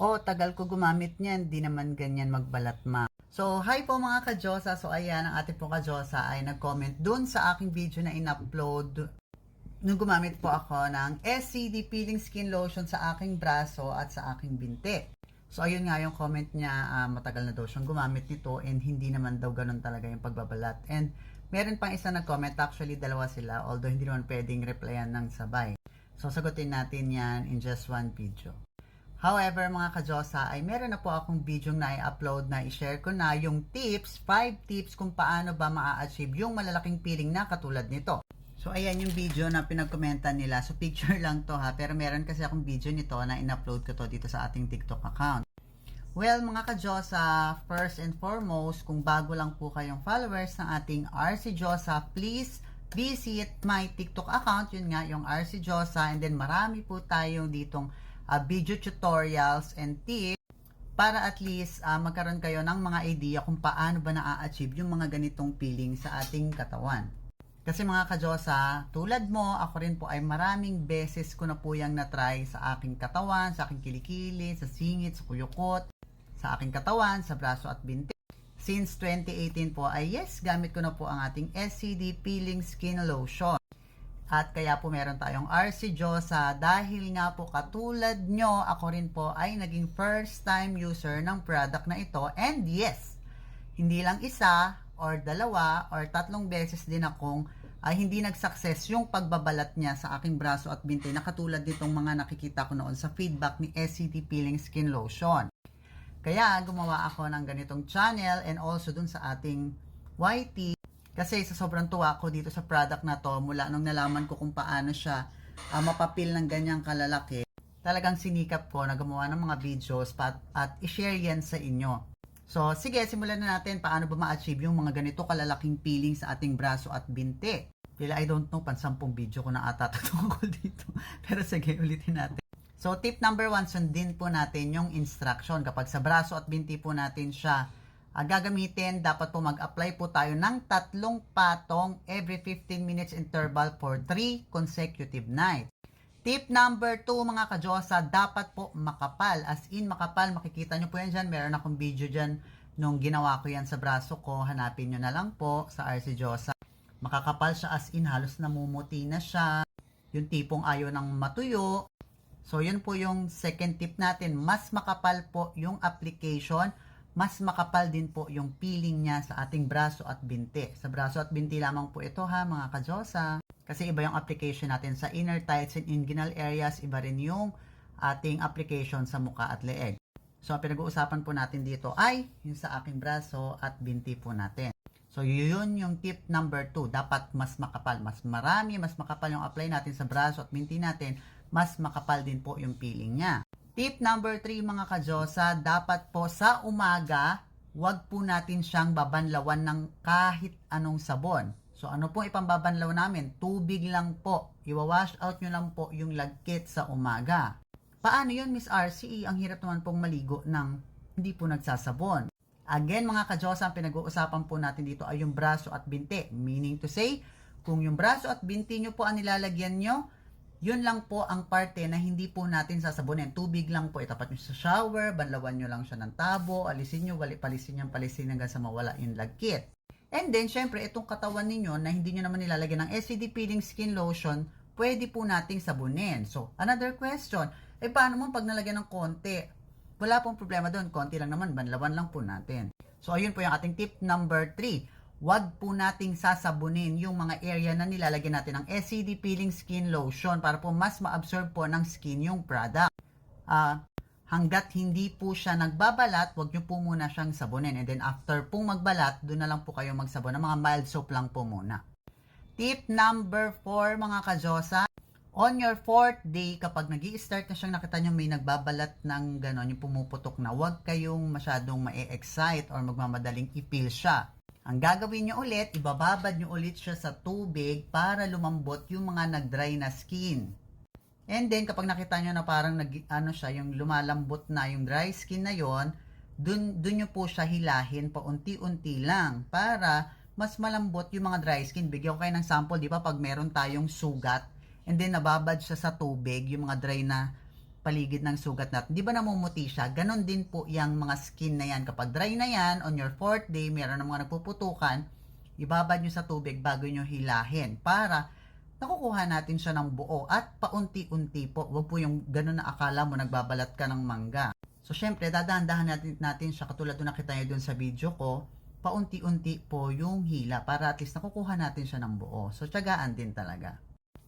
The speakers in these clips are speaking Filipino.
Oh, tagal ko gumamit niyan, di naman ganyan magbalat ma. So, hi po mga ka-Diyosa. So, ayan, ang ating po ka-Diyosa ay nag-comment dun sa aking video na in-upload nung gumamit po ako ng SCD Peeling Skin Lotion sa aking braso at sa aking binti. So, ayun nga yung comment niya, matagal na daw siyang gumamit nito and hindi naman daw ganun talaga yung pagbabalat. And meron pang isa nag-comment, actually dalawa sila, although hindi naman pwedeng replyan ng sabay. So, sagutin natin yan in just one video. However, mga ka-Diyosa, ay meron na po akong video na i-upload na i-share ko na yung tips, 5 tips kung paano ba ma-achieve yung malalaking peeling na katulad nito. So, ayan yung video na pinag-commentan nila. So, picture lang to ha. Pero meron kasi akong video nito na in-upload ko to dito sa ating TikTok account. Well, mga ka-Diyosa, first and foremost, kung bago lang po kayong followers ng ating RC Diyosa, please visit my TikTok account. Yun nga, yung RC Diyosa. And then, marami po tayong ditong video tutorials and tips para at least magkaroon kayo ng mga idea kung paano ba na-achieve yung mga ganitong peeling sa ating katawan. Kasi mga ka-Diyosa, tulad mo, ako rin po ay maraming beses ko na po yung na-try sa aking katawan, sa aking kilikili, sa singit, sa kuyukot, sa aking katawan, sa braso at binti. Since 2018 po ay yes, gamit ko na po ang ating SCD Peeling Skin Lotion. At kaya po meron tayong RC Diyosa dahil nga po katulad nyo, ako rin po ay naging first time user ng product na ito. And yes, hindi lang isa or dalawa or tatlong beses din akong hindi nag-success yung pagbabalat niya sa aking braso at binti na katulad nitong mga nakikita ko noon sa feedback ni SCD Peeling Skin Lotion. Kaya gumawa ako ng ganitong channel and also dun sa ating YT. Kasi sa sobrang tuwa ko dito sa product na to, mula nung nalaman ko kung paano siya mapapil ng ganyang kalalaki, talagang sinikap ko na gumawa ng mga videos at i-share yan sa inyo. So, sige, simulan na natin paano ba ma-achieve yung mga ganito kalalaking peeling sa ating braso at binti. Pila, I don't know, pansampung video ko na ata tungkol dito. Pero sige, ulitin natin. So, tip number 1, sundin po natin yung instruction. Kapag sa braso at binti po natin siya gagamitin, dapat po mag-apply po tayo ng 3 patong every 15 minutes interval for 3 consecutive nights. Tip number 2 mga ka-Diyosa, dapat po makapal. As in makapal, makikita nyo po yan dyan. Meron akong video dyan nung ginawa ko yan sa braso ko. Hanapin nyo na lang po sa RC Diyosa. Makakapal siya as in, halos namumuti na siya. Yung tipong ayaw ng matuyo. So yun po yung second tip natin. Mas makapal po yung application, mas makapal din po yung peeling niya sa ating braso at binti. Sa braso at binti lamang po ito ha mga ka-Diyosa. Kasi iba yung application natin sa inner thighs and inguinal areas. Iba rin yung ating application sa muka at leeg. So pinag-uusapan po natin dito ay yung sa aking braso at binti po natin. So yun yung tip number 2. Dapat mas makapal. Mas marami, mas makapal yung apply natin sa braso at binti natin. Mas makapal din po yung peeling niya. Tip number 3 mga ka-Diyosa, dapat po sa umaga, wag po natin siyang babanlawan ng kahit anong sabon. So ano po ipambabanlaw namin? Tubig lang po. Iwawash out nyo lang po yung lagkit sa umaga. Paano yun, Miss RCE? Ang hirap naman pong maligo ng hindi po nagsasabon. Again mga ka-Diyosa, ang pinag-uusapan po natin dito ay yung braso at binti. Meaning to say, kung yung braso at binti nyo po ang nilalagyan nyo, yun lang po ang parte na hindi po natin sasabunin. Tubig lang po, itapat nyo sa shower, banlawan nyo lang siya ng tabo, alisin nyo, palisin hanggang sa mawala yung lagkit. And then, syempre, itong katawan ninyo na hindi nyo naman nilalagyan ng SCD Peeling Skin Lotion, pwede po nating sabunin. So, another question, paano mo pag nalagyan ng konti? Wala pong problema doon, konti lang naman, banlawan lang po natin. So, ayun po yung ating tip number 3. Wag po nating sasabunin yung mga area na nilalagyan natin ng SCD Peeling Skin Lotion para po mas ma-absorb po ng skin yung product. Hanggat hindi po siya nagbabalat, wag nyo po muna siyang sabunin. And then after pong magbalat, doon na lang po kayo magsabon ng mga mild soap lang po muna. Tip number 4 mga ka-Diyosa, on your 4th day, kapag nag-i-start na siyang nakita nyo may nagbabalat ng gano'n, yung pumuputok na, wag kayong masyadong ma-excite or magmamadaling ipil siya. Ang gagawin nyo ulit, ibababad nyo ulit siya sa tubig para lumambot yung mga nag-dry na skin. And then, kapag nakita nyo na parang yung lumalambot na yung dry skin na yon, dun nyo po siya hilahin paunti-unti lang para mas malambot yung mga dry skin. Bigyan ko kayo ng sample, di ba? Pag meron tayong sugat, and then nababad siya sa tubig, yung mga dry na paligid ng sugat natin. Di ba namumuti siya? Ganon din po yung mga skin na yan. Kapag dry na yan, on your 4th day, meron ng mga nagpuputukan, ibabad nyo sa tubig bago nyo hilahin para nakukuha natin siya ng buo at paunti-unti po. Huwag po yung ganon na akala mo nagbabalat ka ng mangga. So, syempre, dadahan-dahan natin siya katulad na nakita nyo dun sa video ko, paunti-unti po yung hila para at least nakukuha natin siya ng buo. So, tiyagaan din talaga.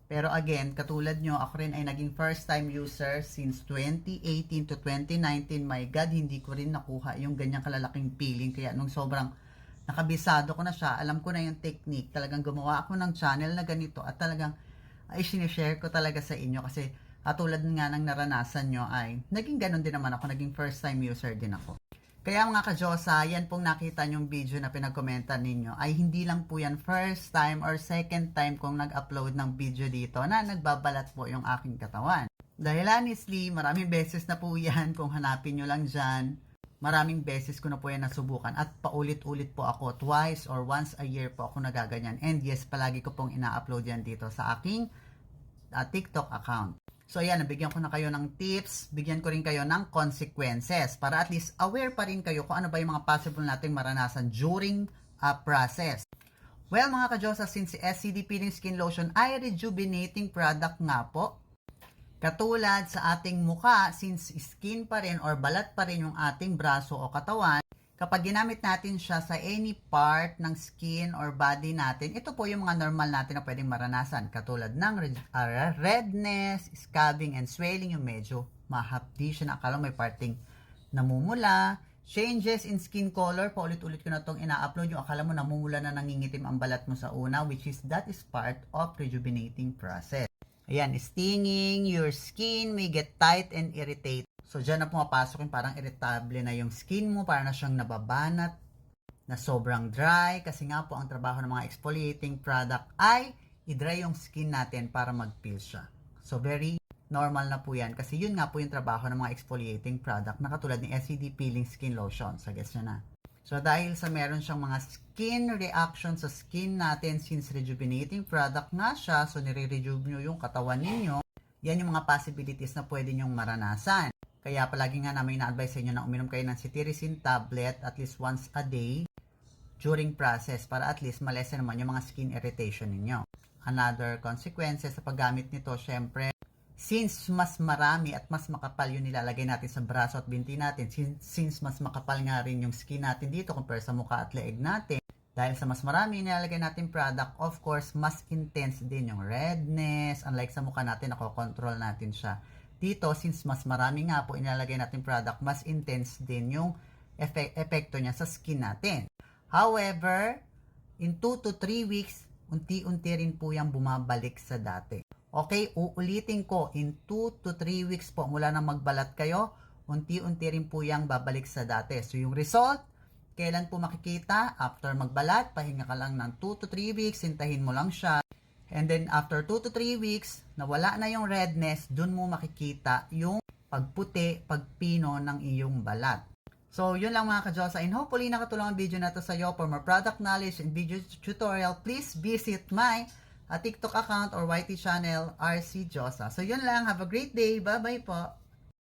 Pero again, katulad nyo, ako rin ay naging first time user since 2018 to 2019. My God, hindi ko rin nakuha yung ganyang kalalaking peeling. Kaya nung sobrang nakabisado ko na siya, alam ko na yung technique. Talagang gumawa ako ng channel na ganito at talagang ay sinishare ko talaga sa inyo kasi katulad nga ng naranasan nyo ay naging ganun din naman ako. Naging first time user din ako. Kaya mga ka-Diyosa, yan pong nakita nyong video na pinag-commentan ninyo ay hindi lang po yan first time or second time kong nag-upload ng video dito na nagbabalat po yung aking katawan. Dahil honestly, maraming beses na po yan kung hanapin nyo lang dyan. Maraming beses ko na po yan nasubukan at paulit-ulit po ako, twice or once a year po ako nagaganyan. And yes, palagi ko pong ina-upload yan dito sa aking TikTok account. So ayan, nabigyan ko na kayo ng tips, bigyan ko rin kayo ng consequences para at least aware pa rin kayo kung ano ba yung mga possible nating maranasan during a process. Well mga ka-Diyosa, since si SCD Peeling Skin Lotion ay rejuvenating product nga po, katulad sa ating muka, since skin pa rin or balat pa rin yung ating braso o katawan, kapag ginamit natin siya sa any part ng skin or body natin, ito po yung mga normal natin na pwedeng maranasan. Katulad ng redness, scabbing, and swelling, yung medyo mahapdi siya na akala may parting namumula. Changes in skin color, paulit-ulit ko na itong ina-upload, yung akala mo namumula na nangingitim ang balat mo sa una, which is that is part of rejuvenating process. Ayan, stinging, your skin may get tight and irritate. So, dyan na pumapasok yung parang irritable na yung skin mo, para na siyang nababanat, na sobrang dry. Kasi nga po, ang trabaho ng mga exfoliating product ay i-dry yung skin natin para mag-peel siya. So, very normal na po yan. Kasi yun nga po yung trabaho ng mga exfoliating product na katulad ni SCD Peeling Skin Lotion. So, guess nyo na. So, dahil sa meron siyang mga skin reaction sa skin natin since rejuvenating product nga siya, so nire-rejuve nyo yung katawan ninyo, yan yung mga possibilities na pwede nyong maranasan. Kaya palagi nga namin na-advise sa inyo na uminom kayo ng cetirizine tablet at least once a day during process para at least malesen naman yung mga skin irritation ninyo. Another consequences sa paggamit nito, syempre, since mas marami at mas makapal yung nilalagay natin sa braso at binti natin, since mas makapal nga rin yung skin natin dito compare sa mukha at leeg natin, dahil sa mas marami nilalagay natin product, of course, mas intense din yung redness. Unlike sa mukha natin, nakokontrol natin siya. Dito, since mas marami nga po inalagay natin product, mas intense din yung epekto niya sa skin natin. However, in 2 to 3 weeks, unti-unti rin po yung bumabalik sa dati. Okay, uulitin ko, in 2 to 3 weeks po, mula nang magbalat kayo, unti-unti rin po yung babalik sa dati. So, yung result, kailan po makikita? After magbalat, pahinga ka lang ng 2 to 3 weeks, hintahin mo lang siya. And then, after 2 to 3 weeks, nawala na yung redness, dun mo makikita yung pagputi, pagpino ng iyong balat. So, yun lang mga ka-Diyosa. And hopefully, nakatulong ang video na to sa iyo. For more product knowledge and video tutorial, please visit my TikTok account or YT channel, RC Diyosa. So, yun lang. Have a great day. Bye-bye po.